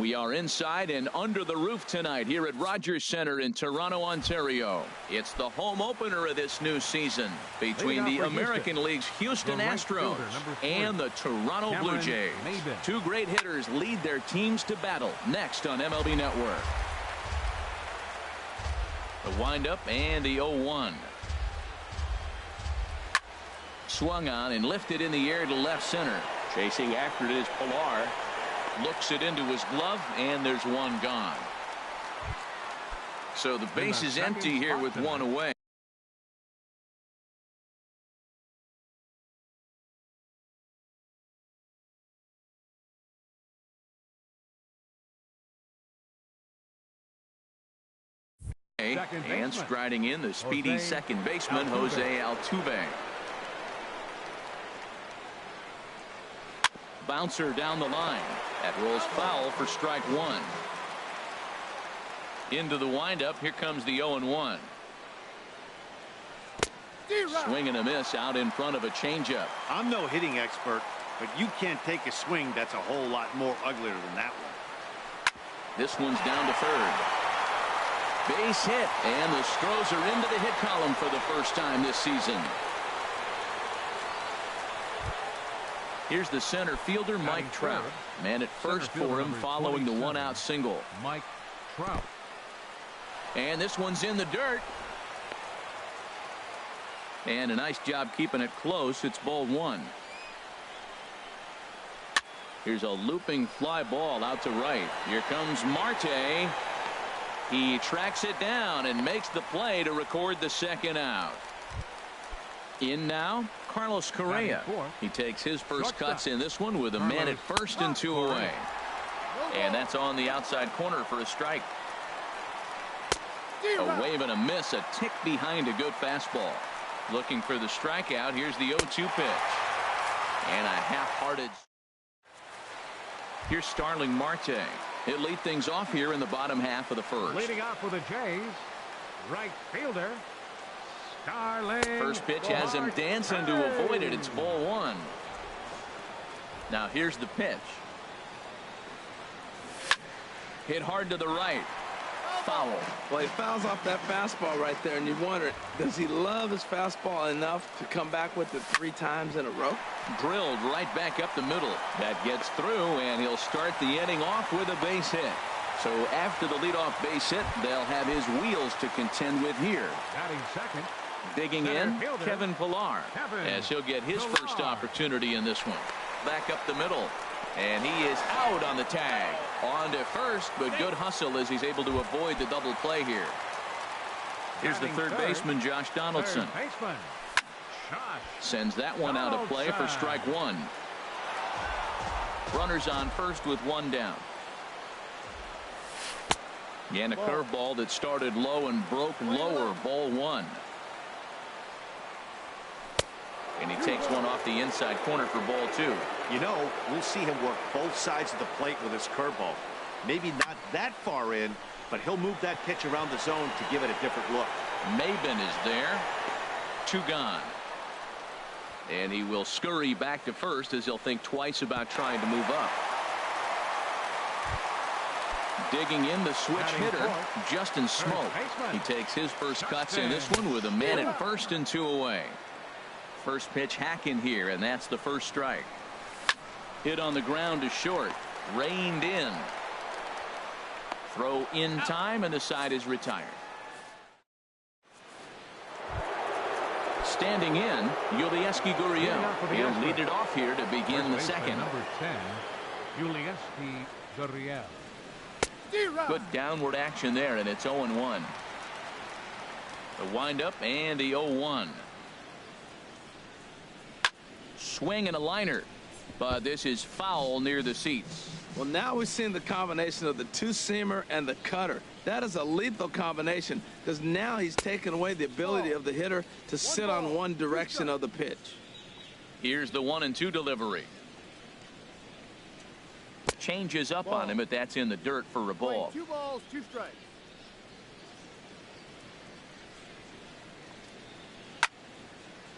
We are inside and under the roof tonight here at Rogers Centre in Toronto, Ontario. It's the home opener of this new season between the American League's Houston Astros and the Toronto Blue Jays. Two great hitters lead their teams to battle next on MLB Network. The windup and the 0-1. Swung on and lifted in the air to left center. Chasing after it is Pilar. Looks it into his glove, and there's one gone. So the base is empty here with one away. And striding in, the speedy second baseman, Jose Altuve. Bouncer down the line. That rolls foul for strike one. Into the windup. Here comes the 0-1. Swing and a miss out in front of a changeup. I'm no hitting expert, but you can't take a swing that's a whole lot more uglier than that one. This one's down to third. Base hit, and the Stros are into the hit column for the first time this season. Here's the center fielder, Mike Trout. Man at first for him following the one-out single. Mike Trout. And this one's in the dirt. And a nice job keeping it close. It's ball one. Here's a looping fly ball out to right. Here comes Marte. He tracks it down and makes the play to record the second out. In now, Carlos Correa. He takes his first cuts in this one with a man at first and two away. And that's on the outside corner for a strike. A wave and a miss, a tick behind a good fastball. Looking for the strikeout. Here's the 0-2 pitch. And a half-hearted. Here's Starling Marte. He'll lead things off here in the bottom half of the first. Leading off for the Jays, right fielder Starling. First pitch has him dancing to avoid it. It's ball one. Now here's the pitch. Hit hard to the right. Foul. Well, he fouls off that fastball right there, and you wonder, does he love his fastball enough to come back with it 3 times in a row? Drilled right back up the middle. That gets through, and he'll start the inning off with a base hit. So after the leadoff base hit, they'll have his wheels to contend with here. Batting second. Digging in, Kevin Pilar, as he'll get his first opportunity in this one. Back up the middle, and he is out on the tag. On to first, but good hustle as he's able to avoid the double play here. Here's the third baseman, Josh Donaldson. Sends that one out of play for strike one. Runners on first with one down. And a curveball that started low and broke lower, ball one. And he takes one off the inside corner for ball two. You know, we'll see him work both sides of the plate with his curveball. Maybe not that far in, but he'll move that pitch around the zone to give it a different look. Maben is there. 2 gone. And he will scurry back to first as he'll think twice about trying to move up. Digging in the switch hitter, Justin Smoke. He takes his first cuts in this one with a man at first and 2 away. First pitch hacking here, and that's the first strike. Hit on the ground to short. Reined in. Throw in time, and the side is retired. Standing in, Yulieski Gurriel. He'll lead it off here to begin the second. Number 10, Yulieski Gurriel. Good downward action there, and it's 0-1. The windup and the 0-1. Swing and a liner, but this is foul near the seats. Well, now we've seen the combination of the two-seamer and the cutter. That is a lethal combination because now he's taken away the ability of the hitter to sit on one direction of the pitch. Here's the 1-2 delivery. Changes up on him, but that's in the dirt for a ball. 2 balls, 2 strikes.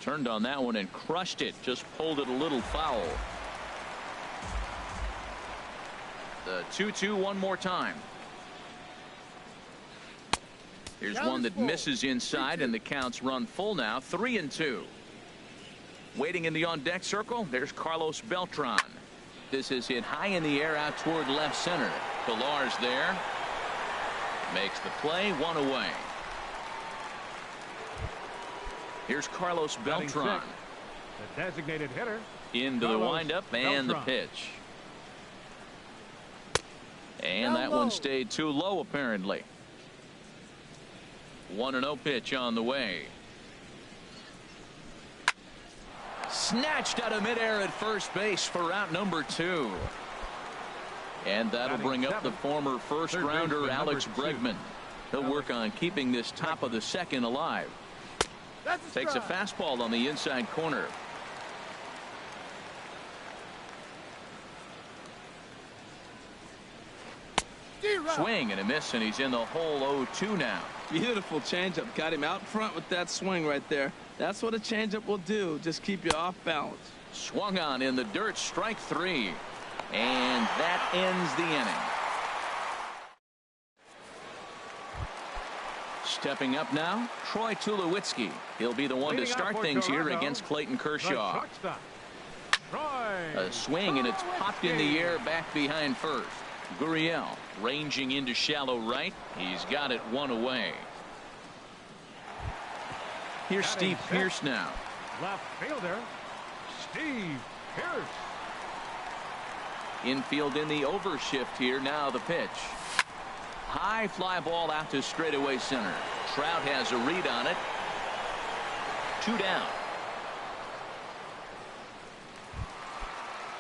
Turned on that one and crushed it. Just pulled it a little foul. The 2-2 one more time. Here's one that misses inside, and the counts run full now. 3-2. Waiting in the on-deck circle, there's Carlos Beltran. This is hit high in the air out toward left center. Pilar's there. Makes the play, one away. Here's Carlos Beltran. The designated hitter. Into the windup and the pitch. And that one stayed too low, apparently. 1-0 pitch on the way. Snatched out of midair at first base for out number 2. And that'll bring up the former first rounder Alex Bregman. He'll work on keeping this top of the second alive. Takes a fastball on the inside corner. Swing and a miss, and he's in the hole. 0-2 now. Beautiful changeup. Got him out front with that swing right there. That's what a changeup will do. Just keep you off balance. Swung on in the dirt. Strike 3. And that ends the inning. Stepping up now, Troy Tulowitzki. He'll be the one to start things here against Clayton Kershaw. A swing, and it's popped in the air back behind first. Gurriel ranging into shallow right. He's got it one away. Here's Steve Pearce now. Left fielder, Steve Pearce. Infield in the overshift here. Now the pitch. High fly ball out to straightaway center. Trout has a read on it. 2 down.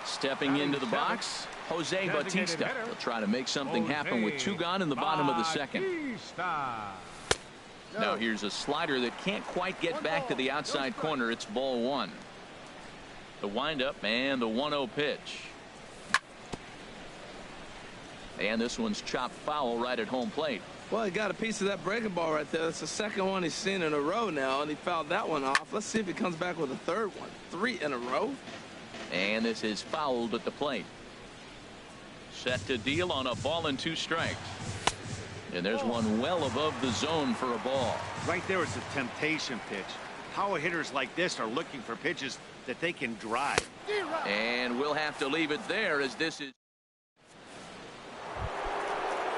Stepping into the box, Jose Bautista will try to make something happen with 2 gone in the bottom of the second. Now here's a slider that can't quite get back to the outside corner. It's ball 1. The windup and the 1-0 pitch. And this one's chopped foul right at home plate. Well, he got a piece of that breaking ball right there. That's the second one he's seen in a row now, and he fouled that one off. Let's see if he comes back with a third one. 3 in a row. And this is fouled at the plate. Set to deal on a ball and 2 strikes. And there's one well above the zone for a ball. Right there is a temptation pitch. Power hitters like this are looking for pitches that they can drive. And we'll have to leave it there, as this is.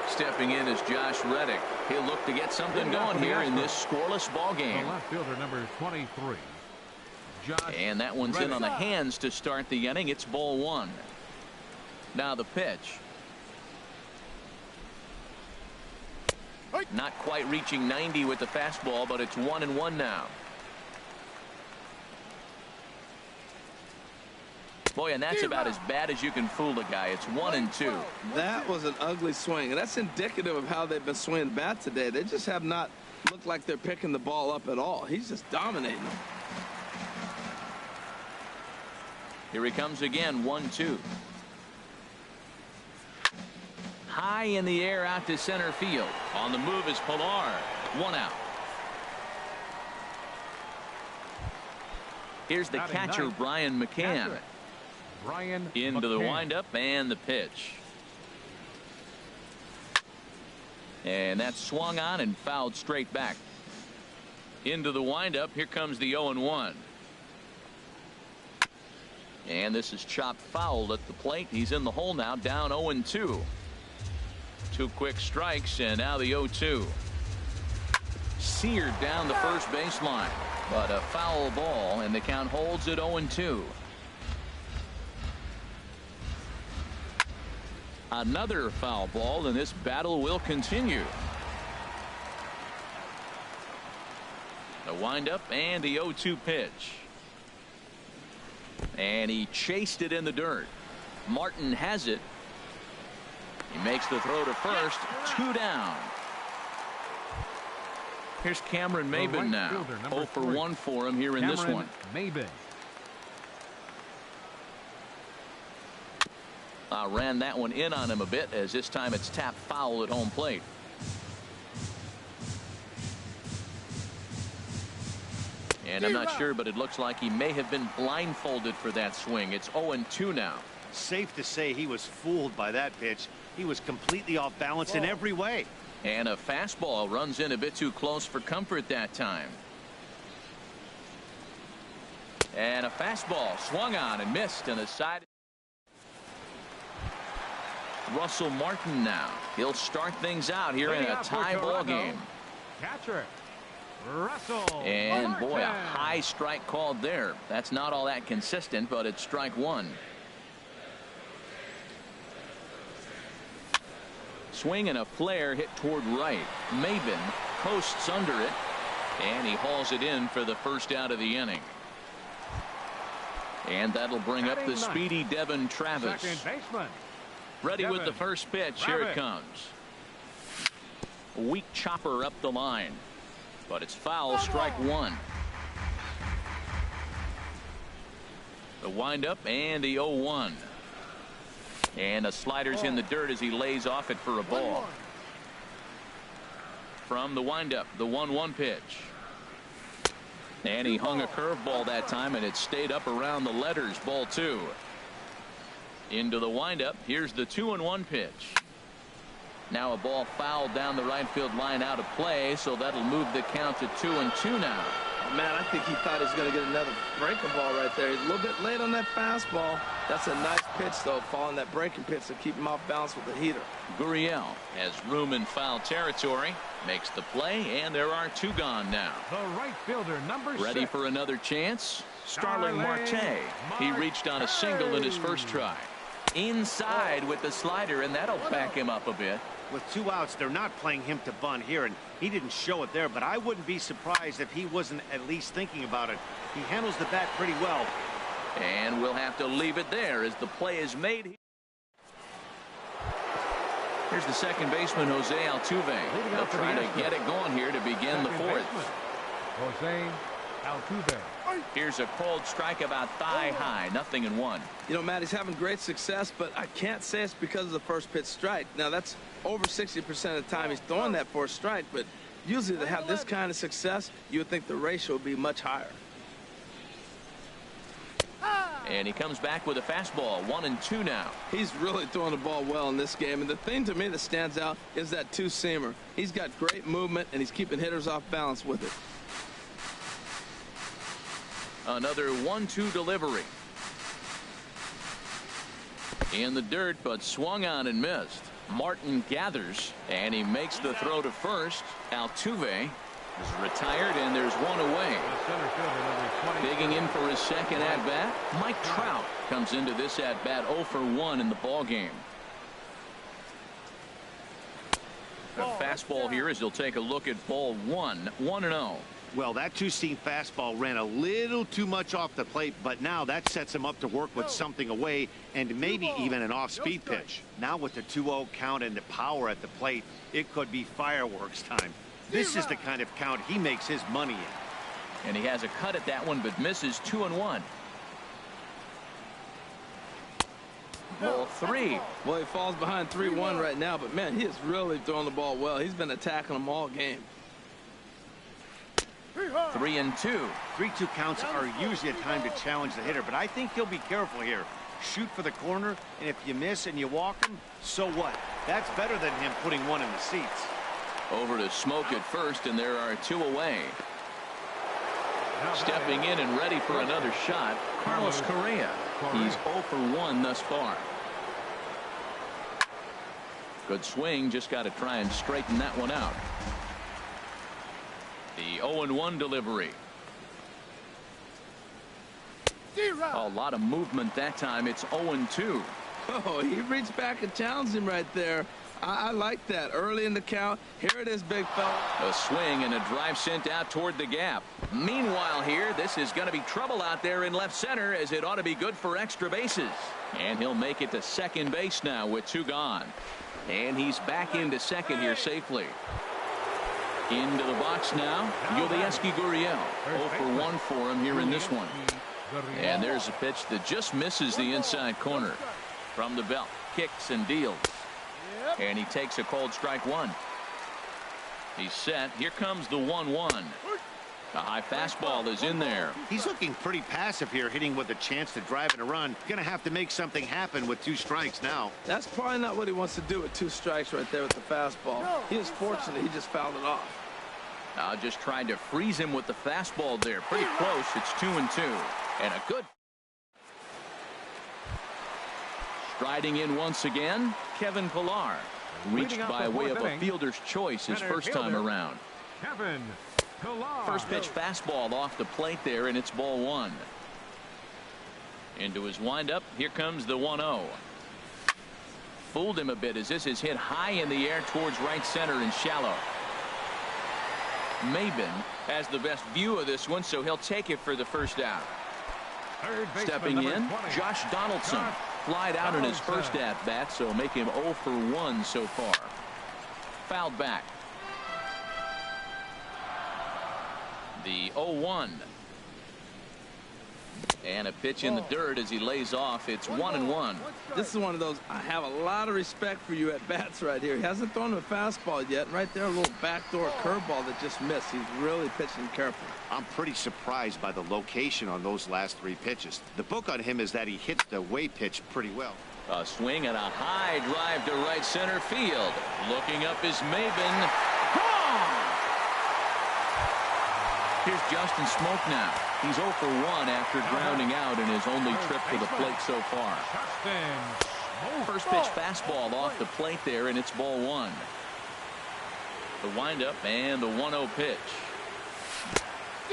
Stepping in is Josh Reddick. He'll look to get something going here in this scoreless ball game. Left fielder number 23. And that one's in on the hands to start the inning. It's ball 1. Now the pitch. Not quite reaching 90 with the fastball, but it's 1-1 now. Boy, and that's about as bad as you can fool a guy. It's 1-2. That was an ugly swing, and that's indicative of how they've been swinging bat today. They just have not looked like they're picking the ball up at all. He's just dominating them. Here he comes again. 1-2. High in the air out to center field. On the move is Pilar. 1 out. Here's the catcher, Brian McCann. Into the windup and the pitch. And that's swung on and fouled straight back. Into the windup. Here comes the 0-1. And this is chopped foul at the plate. He's in the hole now, down 0-2. 2 quick strikes, and now the 0-2. Seared down the first baseline, but a foul ball, and the count holds at 0-2. Another foul ball, and this battle will continue. The windup and the 0-2 pitch. And he chased it in the dirt. Martin has it. He makes the throw to first. 2 down. Here's Cameron Maybin now. 0 for 1 for him here in this one. Ran that one in on him a bit, as this time it's tapped foul at home plate. And I'm not sure, but it looks like he may have been blindfolded for that swing. It's 0-2 now. Safe to say he was fooled by that pitch. He was completely off balance in every way. And a fastball runs in a bit too close for comfort that time. And a fastball swung on and missed, and a side. Russell Martin now. He'll start things out here in a tie ball game. Catcher Russell And Martin. boy, a high strike called there. That's not all that consistent, but it's strike one. Swing and a flare hit toward right. Maben coasts under it, and he hauls it in for the first out of the inning. And that'll bring up the speedy Devin Travis. Second baseman. Ready with the Devin first pitch. Here it comes. A weak chopper up the line, but it's foul. Strike one. The windup and the 0-1. And a slider's in the dirt as he lays off it for a ball. From the windup, the 1-1 pitch. And he hung a curveball that time, and it stayed up around the letters. Ball two. Into the windup. Here's the 2-1 pitch. Now a ball fouled down the right field line out of play, so that'll move the count to 2-2 now. Man, I think he thought he was going to get another breaking ball right there. He's a little bit late on that fastball. That's a nice pitch, though, following that breaking pitch to keep him off balance with the heater. Gurriel has room in foul territory, makes the play, and there are two gone now. The right fielder, number Ready 6. for another chance? Starling Marte. He reached on a single in his first try. Inside with the slider, and that'll back him up a bit. With 2 outs, they're not playing him to bunt here, and he didn't show it there, but I wouldn't be surprised if he wasn't at least thinking about it. He handles the bat pretty well. And we'll have to leave it there as the play is made. Here's the second baseman, Jose Altuve. They'll try to get it going here to begin the fourth. Jose Altuve. Here's a cold strike about thigh high. 0-1. You know, Matt, he's having great success, but I can't say it's because of the first pitch strike. Now, that's over 60% of the time he's throwing that for a strike, but usually to have this kind of success, you would think the ratio would be much higher. And he comes back with a fastball. 1-2 now. He's really throwing the ball well in this game, and the thing to me that stands out is that two-seamer. He's got great movement, and he's keeping hitters off balance with it. Another 1-2 delivery. In the dirt, but swung on and missed. Martin gathers, and he makes the throw to first. Altuve is retired, and there's one away. Digging in for his second at-bat, Mike Trout comes into this at-bat 0 for 1 in the ballgame. A fastball here as he'll take a look at ball 1. 1-0. Well, that two-seam fastball ran a little too much off the plate, but now that sets him up to work with something away and maybe even an off-speed pitch. Now with the 2-0 count and the power at the plate, it could be fireworks time. This is the kind of count he makes his money in. And he has a cut at that one, but misses. 2-1. Ball 3. Well, he falls behind 3-1 right now, but man, he is really throwing the ball well. He's been attacking them all game. 3-2. 3-2 counts are usually a time to challenge the hitter, but I think he'll be careful here. Shoot for the corner, and if you miss and you walk him, so what? That's better than him putting one in the seats. Over to Smoke at first, and there are two away. Stepping in and ready for another shot, Carlos Correa. He's 0 for 1 thus far. Good swing, just got to try and straighten that one out. The 0-1 delivery. A lot of movement that time. It's 0-2. Oh, he reached back and challenged him right there. I like that. Early in the count. Here it is, big fella. A swing and a drive sent out toward the gap. Meanwhile here, this is going to be trouble out there in left center, as it ought to be good for extra bases. And he'll make it to second base now with 2 gone. And he's back into second here safely. Into the box now, Yulieski Gurriel. 0 for 1 for him here in this one. And there's a pitch that just misses the inside corner. From the belt, kicks and deals. And he takes a cold strike 1. He's set. Here comes the 1-1. A high fastball is in there. He's looking pretty passive here, hitting with a chance to drive and a run. Gonna have to make something happen with 2 strikes now. That's probably not what he wants to do with 2 strikes right there with the fastball. He is fortunate he just fouled it off. Just trying to freeze him with the fastball there. Pretty close. It's 2-2. And a good. Striding in once again, Kevin Pillar. Reached by way of a fielder's choice his first time around. Kevin Pillar. First pitch fastball off the plate there, and it's ball 1. Into his windup. Here comes the 1-0. Fooled him a bit as this is hit high in the air towards right center and shallow. Maben has the best view of this one, so he'll take it for the first out. Stepping in, Josh Donaldson. Flied out in his first at-bat, so make him 0 for 1 so far. Fouled back. The 0-1. And a pitch in the dirt as he lays off. It's 1-1. This is one of those, I have a lot of respect for you at bats right here. He hasn't thrown a fastball yet. Right there, a little backdoor curveball that just missed. He's really pitching careful. I'm pretty surprised by the location on those last 3 pitches. The book on him is that he hits the way pitch pretty well. A swing and a high drive to right center field. Looking up is Maben. Gone! Here's Justin Smoke now. He's 0 for 1 after grounding out in his only trip to the plate so far. First pitch fastball off the plate there, and it's ball 1. The windup and the 1-0 pitch.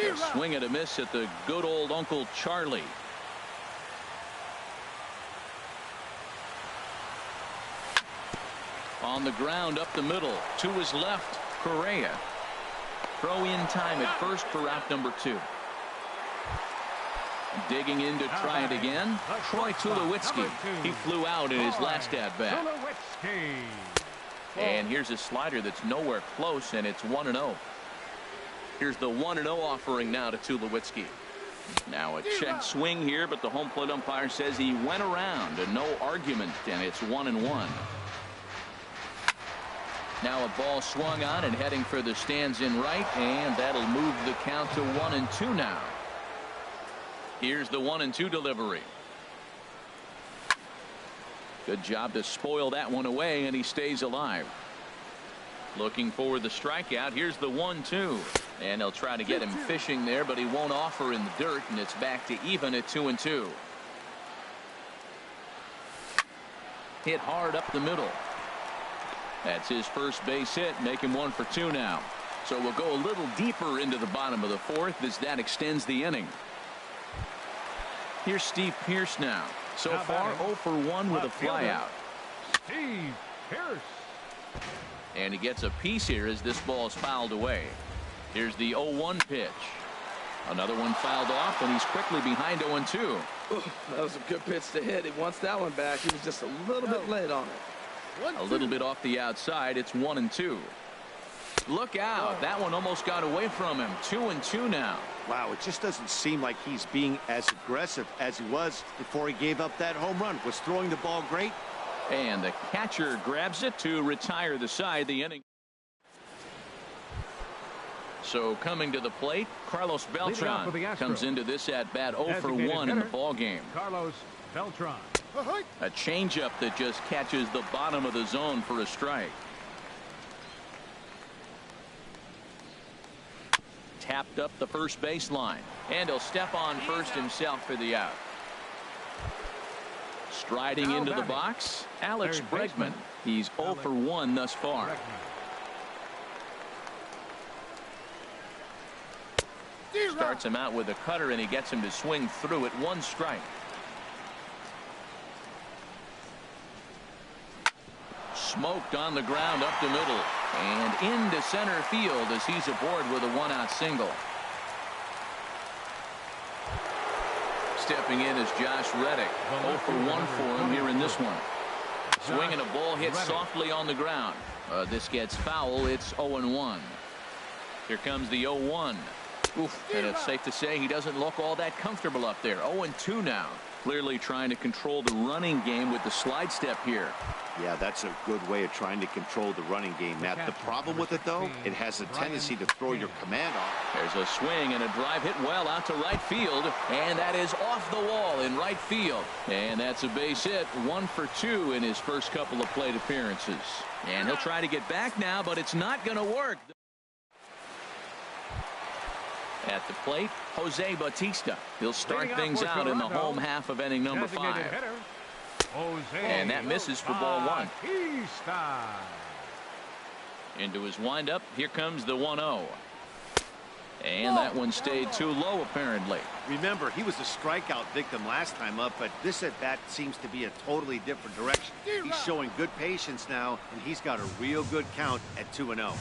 A swing and a miss at the good old Uncle Charlie. On the ground up the middle to his left, Correa. Throw in time at first for out number 2. Digging in to try it again, Troy Tulowitzki. He flew out in his last at bat. And here's a slider that's nowhere close, and it's 1-0. Here's the 1-0 offering now to Tulowitzki. Now a check swing here, but the home plate umpire says he went around and no argument, and it's 1-1. Now a ball swung on and heading for the stands in right, and that'll move the count to 1-2 now. Here's the 1-2 delivery. Good job to spoil that one away, and he stays alive. Looking for the strikeout. Here's the 1-2, and they'll try to get him fishing there, but he won't offer in the dirt, and it's back to even at 2-2. Hit hard up the middle. That's his first base hit, make him 1 for 2 now. So we'll go a little deeper into the bottom of the 4th as that extends the inning. Here's Steve Pearce now. So far 0 for 1 with a flyout. Steve Pearce. And he gets a piece here as this ball is fouled away. Here's the 0-1 pitch. Another one fouled off, and he's quickly behind 0-2. That was a good pitch to hit. He wants that one back. He was just a little bit late on it. A little bit off the outside. It's 1-2. Look out. That one almost got away from him. 2-2 now. Wow, it just doesn't seem like he's being as aggressive as he was before he gave up that home run. Was throwing the ball great. And the catcher grabs it to retire the side. The inning. So coming to the plate, Carlos Beltran comes into this at bat 0 for 1 in the ball game. Carlos Beltran. A changeup that just catches the bottom of the zone for a strike. Tapped up the first baseline, and he'll step on first himself for the out. Striding into the box, Alex Bregman. He's 0 for 1 thus far. Starts him out with a cutter, and he gets him to swing through it. 1 strike. Smoked on the ground up the middle and into center field as he's aboard with a 1-out single. Stepping in is Josh Reddick. 0 for 1 for him here in this one. Swinging a ball hit softly on the ground. This gets foul. It's 0-1. Here comes the 0-1. Oof, and it's safe to say he doesn't look all that comfortable up there. 0-2 now. Clearly trying to control the running game with the slide step here. Yeah, that's a good way of trying to control the running game, Matt. The problem with it, though, it has a tendency to throw your command off. There's a swing and a drive hit well out to right field, and that is off the wall in right field. And that's a base hit, 1 for 2 in his first couple of plate appearances. And he'll try to get back now, but it's not going to work. At the plate, Jose Bautista. He'll start things out in the home half of inning number 5. And that misses for ball 1. Into his windup. Here comes the 1-0. And that one stayed too low, apparently. Remember, he was a strikeout victim last time up, but this at-bat seems to be a totally different direction. He's showing good patience now, and he's got a real good count at 2-0.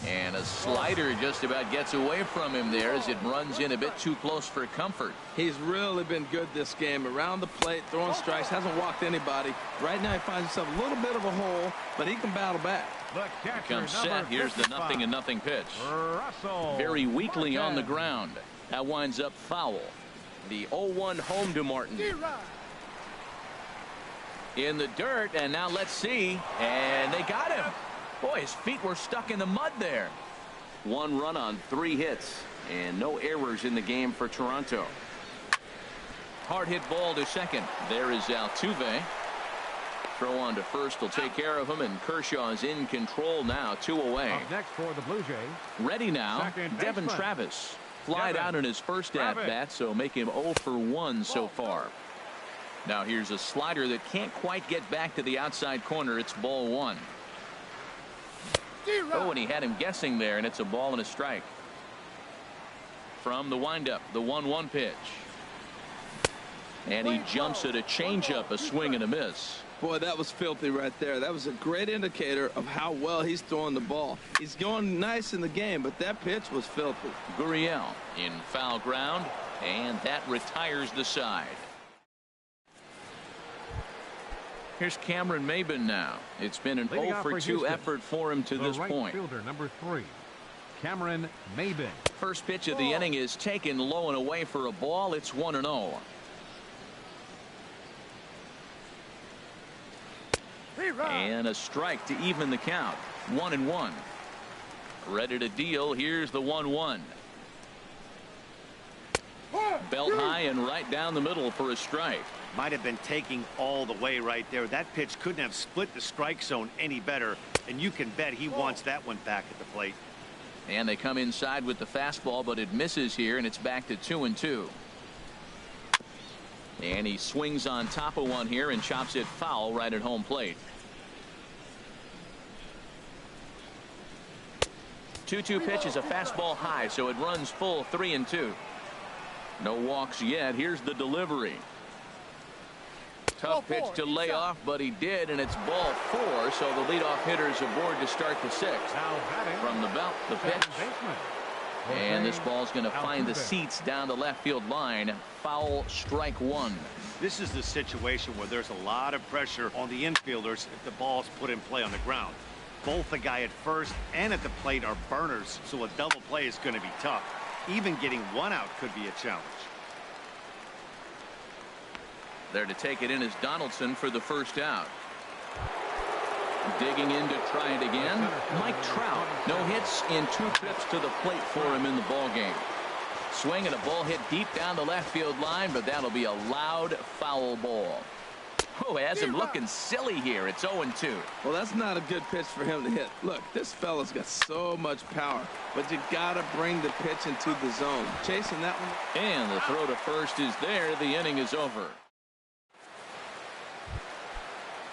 And a slider just about gets away from him there as it runs in a bit too close for comfort. He's really been good this game. Around the plate, throwing strikes, hasn't walked anybody. Right now he finds himself a little bit of a hole, but he can battle back. He comes set. Here's the 0-0 pitch. Very weakly on the ground. That winds up foul. The 0-1 home to Martin. In the dirt, and now let's see. And they got him. Boy, his feet were stuck in the mud there. 1 run on 3 hits, and no errors in the game for Toronto. Hard hit ball to second. There is Altuve. Throw on to first will take care of him, and Kershaw is in control now, 2 away. Up next for the Blue Jays. Ready now, Devin Travis. Flied out in his first at-bat, so make him 0 for 1 so far. Now here's a slider that can't quite get back to the outside corner. It's ball 1. Oh, and he had him guessing there, and it's a ball and a strike. From the windup, the 1-1 pitch. And he jumps at a changeup, a swing and a miss. Boy, that was filthy right there. That was a great indicator of how well he's throwing the ball. He's going nice in the game, but that pitch was filthy. Gurriel in foul ground, and that retires the side. Here's Cameron Maybin now. It's been an 0 for 2 effort for him to this point. Fielder number 3, Cameron Maybin. First pitch of the inning is taken low and away for a ball. It's 1-0. And a strike to even the count. 1-1. Ready to deal. Here's the 1-1. Belt high and right down the middle for a strike. Might have been taking all the way right there. That pitch couldn't have split the strike zone any better, and you can bet he wants that one back at the plate. And they come inside with the fastball, but it misses here, and it's back to 2-2. And he swings on top of one here and chops it foul right at home plate. 2-2 pitch is a fastball high, so it runs full 3-2. No walks yet. Here's the delivery. Tough pitch to lay off, but he did, and it's ball 4, so the leadoff hitter is aboard to start the 6th. From the belt, the pitch. And this ball's going to find the seats down the left field line. Foul, strike 1. This is the situation where there's a lot of pressure on the infielders if the ball's put in play on the ground. Both the guy at first and at the plate are burners, so a double play is going to be tough. Even getting one out could be a challenge. There to take it in is Donaldson for the first out. Digging in to try it again. Mike Trout. No hits in 2 trips to the plate for him in the ball game. Swing and a ball hit deep down the left field line, but that'll be a loud foul ball. Oh, has him looking silly here. It's 0-2. Well, that's not a good pitch for him to hit. Look, this fella's got so much power, but you got to bring the pitch into the zone. Chasing that one. And the throw to first is there. The inning is over.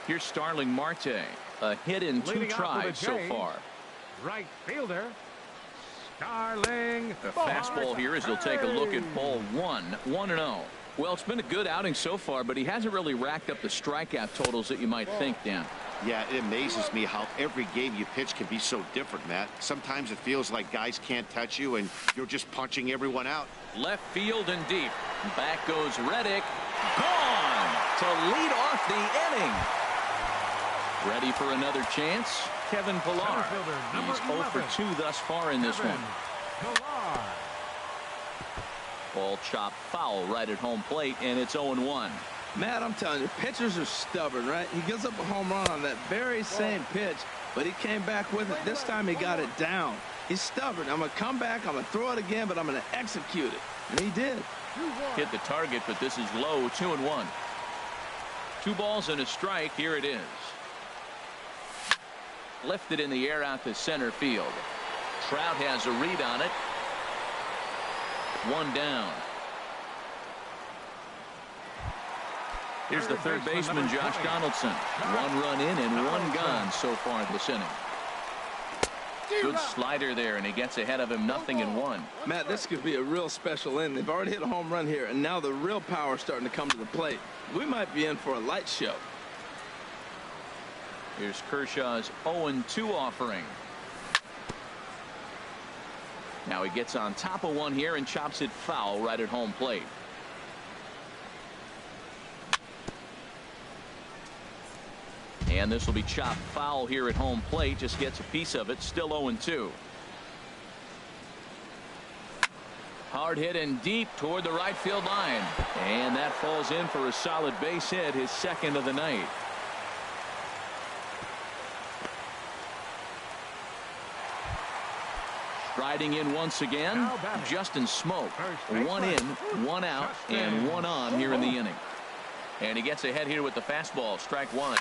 Here's Starling Marte. A hit in 2 tries so far. Right fielder, Starling. A fastball here as he'll take a look at ball 1. 1-0. Well, it's been a good outing so far, but he hasn't really racked up the strikeout totals that you might think, Dan. Yeah, it amazes me how every game you pitch can be so different, Matt. Sometimes it feels like guys can't touch you and you're just punching everyone out. Left field and deep. Back goes Reddick. Gone to lead off the inning. Ready for another chance? Kevin Pillar. He's 0 for 2 thus far in this one. Ball chopped foul right at home plate, and it's 0-1. Matt, I'm telling you, pitchers are stubborn, right? He gives up a home run on that very same pitch, but he came back with it. This time he got it down. He's stubborn. I'm going to come back, I'm going to throw it again, but I'm going to execute it. And he did. Hit the target, but this is low, 2-1. 2 balls and a strike. Here it is. Lifted in the air out to center field. Trout has a read on it. 1 down. Here's the third baseman, Josh Donaldson. 1 run in and 1 gone so far this inning. Good slider there, and he gets ahead of him, 0-1. Matt, this could be a real special inning. They've already hit a home run here, and now the real power is starting to come to the plate. We might be in for a light show. Here's Kershaw's 0-2 offering. Now he gets on top of one here and chops it foul right at home plate. And this will be chopped foul here at home plate. Just gets a piece of it. Still 0-2. Hard hit and deep toward the right field line. And that falls in for a solid base hit, his second of the night. Striding in once again, Justin Smoke. 1 in, 1 out, and 1 on here in the inning. And he gets ahead here with the fastball. Strike 1.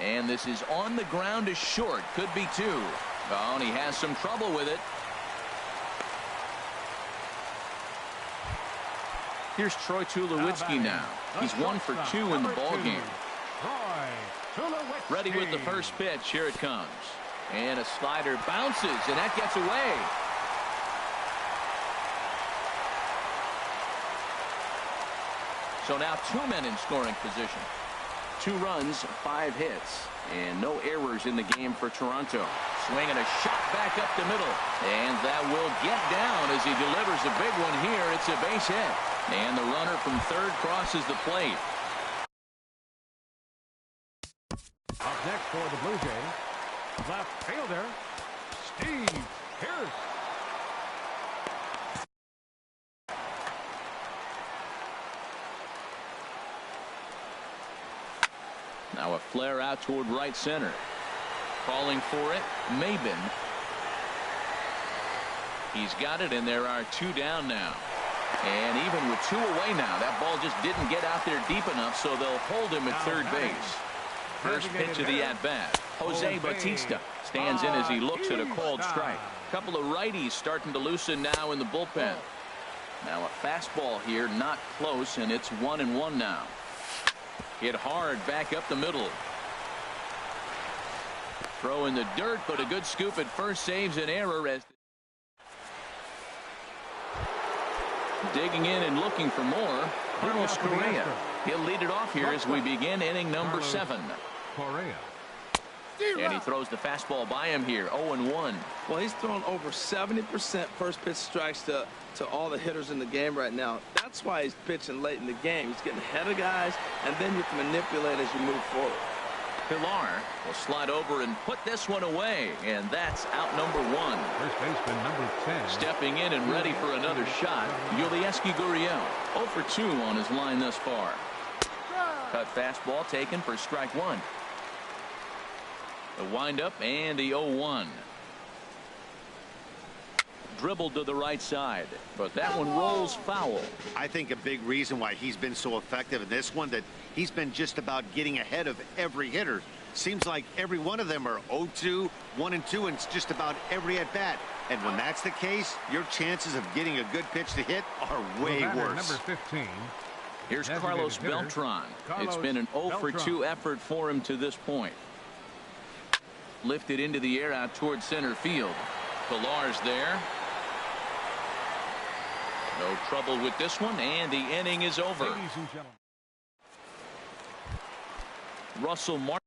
And this is on the ground to short. Could be 2. Oh, and he has some trouble with it. Here's Troy Tulowitzki now. He's 1 for 2 in the ballgame. Ready with the first pitch. Here it comes. And a slider bounces, and that gets away. So now 2 men in scoring position. 2 runs, 5 hits, and no errors in the game for Toronto. Swinging a shot back up the middle, and that will get down as he delivers a big one here. It's a base hit, and the runner from third crosses the plate. Up next for the Blue Jays, left fielder Steve Pearce. Now a flare out toward right center. Calling for it, Maben. He's got it, and there are 2 down now. And even with 2 away now, that ball just didn't get out there deep enough, so they'll hold him at third base. First pitch of the at-bat. Jose Bautista stands in as he looks at a called strike. A couple of righties starting to loosen now in the bullpen. Now a fastball here, not close, and it's 1-1 now. Hit hard back up the middle. Throw in the dirt, but a good scoop at first saves an error as digging in and looking for more. Carlos Correa. He'll lead it off here as we begin inning number 7. Correa. And he throws the fastball by him here. 0-1. Well, he's thrown over 70% first pitch strikes to all the hitters in the game right now. That's why he's pitching late in the game. He's getting ahead of guys, and then you can manipulate as you move forward. Pilar will slide over and put this one away, and that's out number 1. First baseman number 10. Stepping in and ready for another shot, Yulieski Gurriel. 0 for 2 on his line thus far. Cut fastball taken for strike 1. The windup and the 0-1. Dribbled to the right side, but that one rolls foul. I think a big reason why he's been so effective in this one, that he's been just about getting ahead of every hitter. Seems like every one of them are 0-2, 1-2, and it's just about every at bat. And when that's the case, your chances of getting a good pitch to hit are way worse. Number 15. Here's Carlos Beltran. It's been an 0 for 2 effort for him to this point. Lifted into the air out toward center field. Pilar's there. No trouble with this one, and the inning is over. Ladies and gentlemen. Russell Martin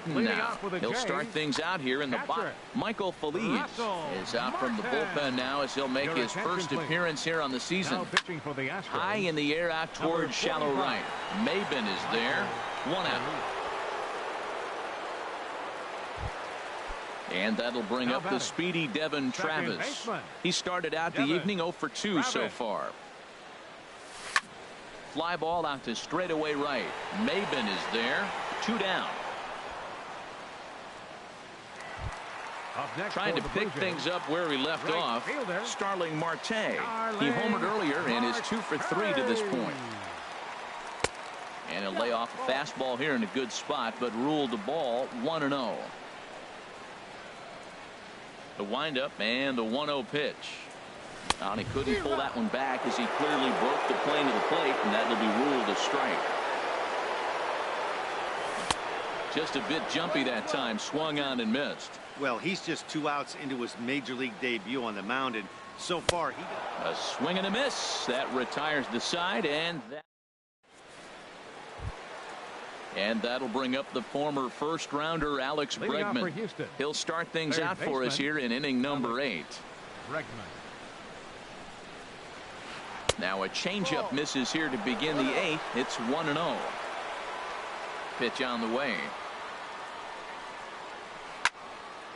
now. He'll start things out here in the bottom. Michael Feliz is out from the bullpen now as he'll make his first appearance here on the season. High in the air out toward shallow right. Maben is there. 1 out. And that'll bring Now up the batting, speedy Devin second Travis. baseman, He started out the Devin evening 0 for 2 so Travis. far. Fly ball out to straightaway right. Maben is there. 2 down. Up next Trying for to the Blue pick Jays, things up where we left right off. fielder, Starling Marte. He Starling homered earlier and is 2 for 3 to this Marte. point. And he'll lay off a fastball here in a good spot, but ruled the ball 1-0. The windup and the 1-0 pitch. And he couldn't pull that one back as he clearly broke the plane of the plate, and that'll be ruled a strike. Just a bit jumpy that time, swung on and missed. Well, he's just 2 outs into his major league debut on the mound, and so far he A swing and a miss. That retires the side, and that'll bring up the former first-rounder Alex Leading off for Bregman. Houston, He'll start things third out for us baseman, here in inning number 8. Bregman. Now a changeup misses here to begin the 8th. It's 1-0. Pitch on the way.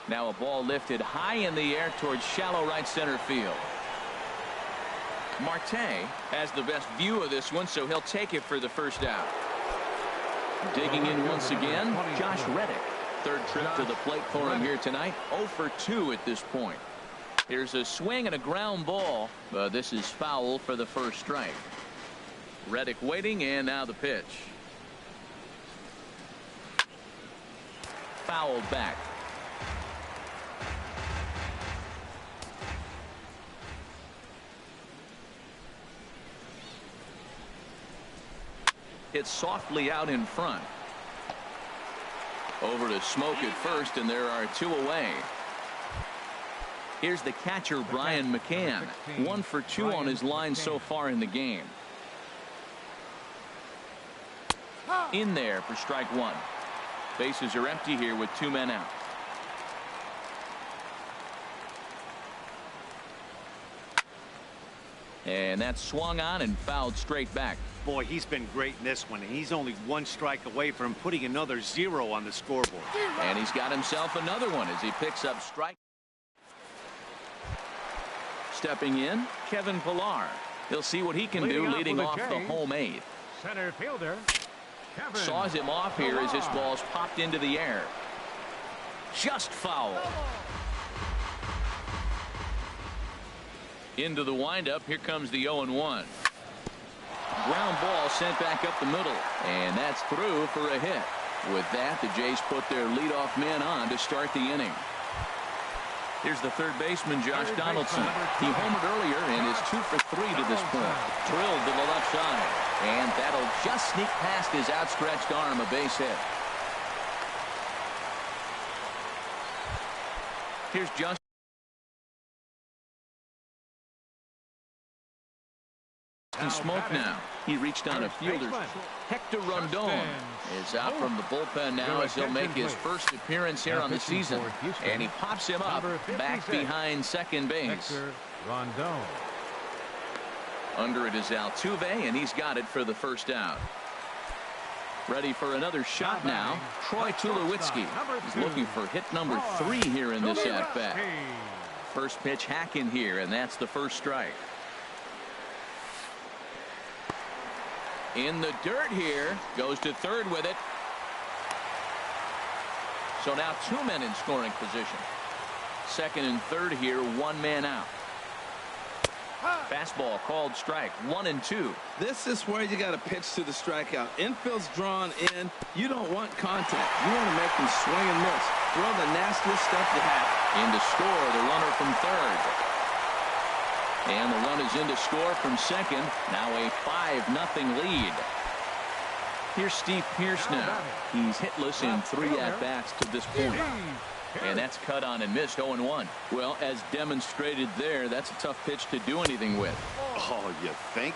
Now a ball lifted high in the air towards shallow right center field. Marte has the best view of this one, so he'll take it for the first out. Digging in once again, Josh Reddick. Third trip to the plate for him here tonight. 0 for 2 at this point. Here's a swing and a ground ball, but this is foul for the first strike. Reddick waiting, and now the pitch. Fouled back. Hit softly out in front. Over to Smoke at first, and there are 2 away. Here's the catcher, Brian McCann. 1 for 2 on his line so far in the game. In there for strike 1. Bases are empty here with 2 men out. And that's swung on and fouled straight back. Boy, he's been great in this one, and he's only 1 strike away from putting another 0 on the scoreboard. And he's got himself another one as he picks up strike. Stepping in, Kevin Pillar. He'll see what he can do leading off the home 8th. Center fielder, Kevin Saws him off here as this ball's popped into the air. Just foul. Into the windup. Here comes the 0-1. Ground ball sent back up the middle, and that's through for a hit. With that, the Jays put their leadoff man on to start the inning. Here's the third baseman, Josh Donaldson. He homered earlier and is 2 for 3 to this point. Drilled to the left side, and that'll just sneak past his outstretched arm, a base hit. Here's Justin Smoke now. He reached on a fielder. Hector Rondon is out from the bullpen now as he'll make his first appearance here on the season. And he pops him up back behind second base. Hector Rondon. Under it is Altuve, and he's got it for the first out. Ready for another shot now. Troy Tulowitzki is looking for hit number 3 here in this at-bat. First pitch hack in here, and that's the first strike. In the dirt here, goes to third with it. So now 2 men in scoring position. Second and third here, 1 man out. Fastball called strike, 1-2. This is where you got to pitch to the strikeout. Infield's drawn in. You don't want contact. You want to make them swing and miss. Throw the nastiest stuff you have. In to score, the runner from third. And the run is in to score from second. Now a 5-0 lead. Here's Steve Pearce now. He's hitless in 3 at-bats to this point. And that's cut on and missed, 0-1. Well, as demonstrated there, that's a tough pitch to do anything with. Oh, you think?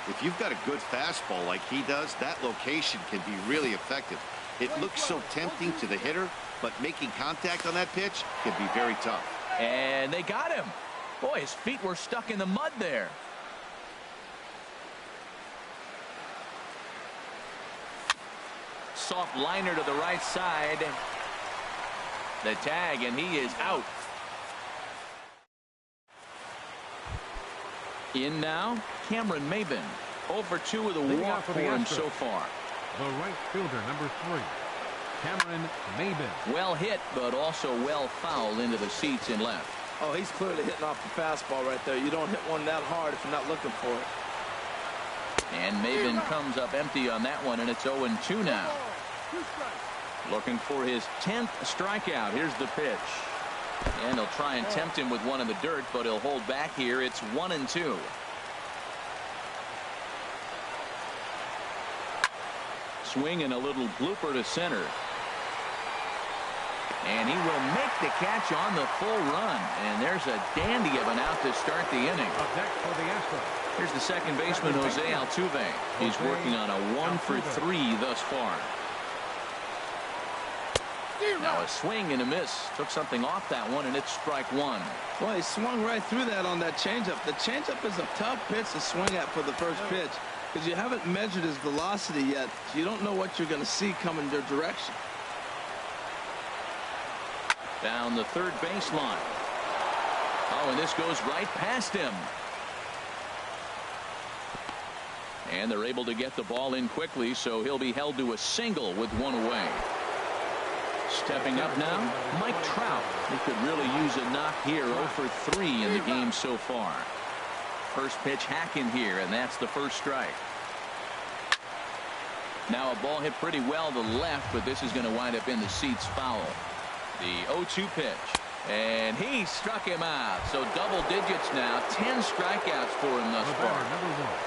If you've got a good fastball like he does, that location can be really effective. It looks so tempting to the hitter, but making contact on that pitch can be very tough. And they got him. Boy, his feet were stuck in the mud there. Soft liner to the right side. The tag, and he is out. In now, Cameron Maben. Over 2 with a walk for him so far. The right fielder, number 3, Cameron Maben. Well hit, but also well fouled into the seats in left. Oh, he's clearly hitting off the fastball right there. You don't hit one that hard if you're not looking for it. And Maben comes up empty on that one, and it's 0-2 now. Looking for his 10th strikeout. Here's the pitch. And he'll try and tempt him with one in the dirt, but he'll hold back here. It's 1-2. Swing and a little blooper to center. And he will make the catch on the full run. And there's a dandy of an out to start the inning. Here's the second baseman, Jose Altuve. He's working on a 1-for-3 thus far. Now a swing and a miss. Took something off that one, and it's strike 1. Well, he swung right through that on that changeup. The changeup is a tough pitch to swing at for the first pitch because you haven't measured his velocity yet. So you don't know what you're going to see coming your direction. Down the third baseline. Oh, and this goes right past him. And they're able to get the ball in quickly, so he'll be held to a single with 1 away. Stepping up now, Mike Trout. He could really use a knock here. 0-for-3 in the game so far. First pitch hacking here, and that's the first strike. Now a ball hit pretty well to left, but this is going to wind up in the seats foul. The 0-2 pitch. And he struck him out. So double digits now. 10 strikeouts for him thus far.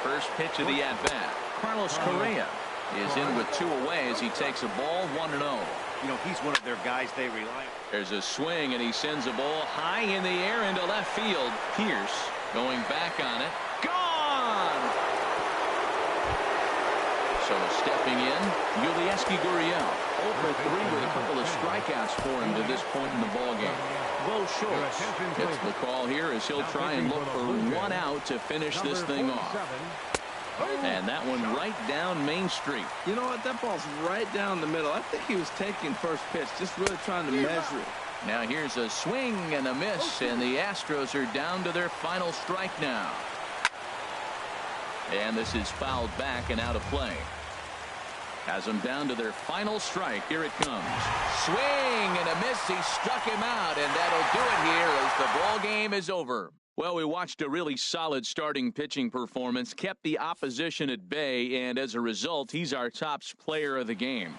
First pitch of the at-bat. Carlos Correa is in with 2 away as he takes a ball 1-0. You know, he's one of their guys they rely on. There's a swing, and he sends a ball high in the air into left field. Pierce going back on it. Gone! So stepping in, Yulieski Gurriel. 0-for-3 with a couple of strikeouts for him to this point in the ballgame. Bo Schultz gets the call here as he'll try and look for 1 out to finish this thing off. And that one right down Main Street. You know what? That ball's right down the middle. I think he was taking first pitch, just really trying to measure it. Now here's a swing and a miss, and the Astros are down to their final strike now. And this is fouled back and out of play. Has them down to their final strike. Here it comes. Swing and a miss. He struck him out, and that'll do it here as the ball game is over. Well, we watched a really solid starting pitching performance, kept the opposition at bay, and as a result, he's our top player of the game.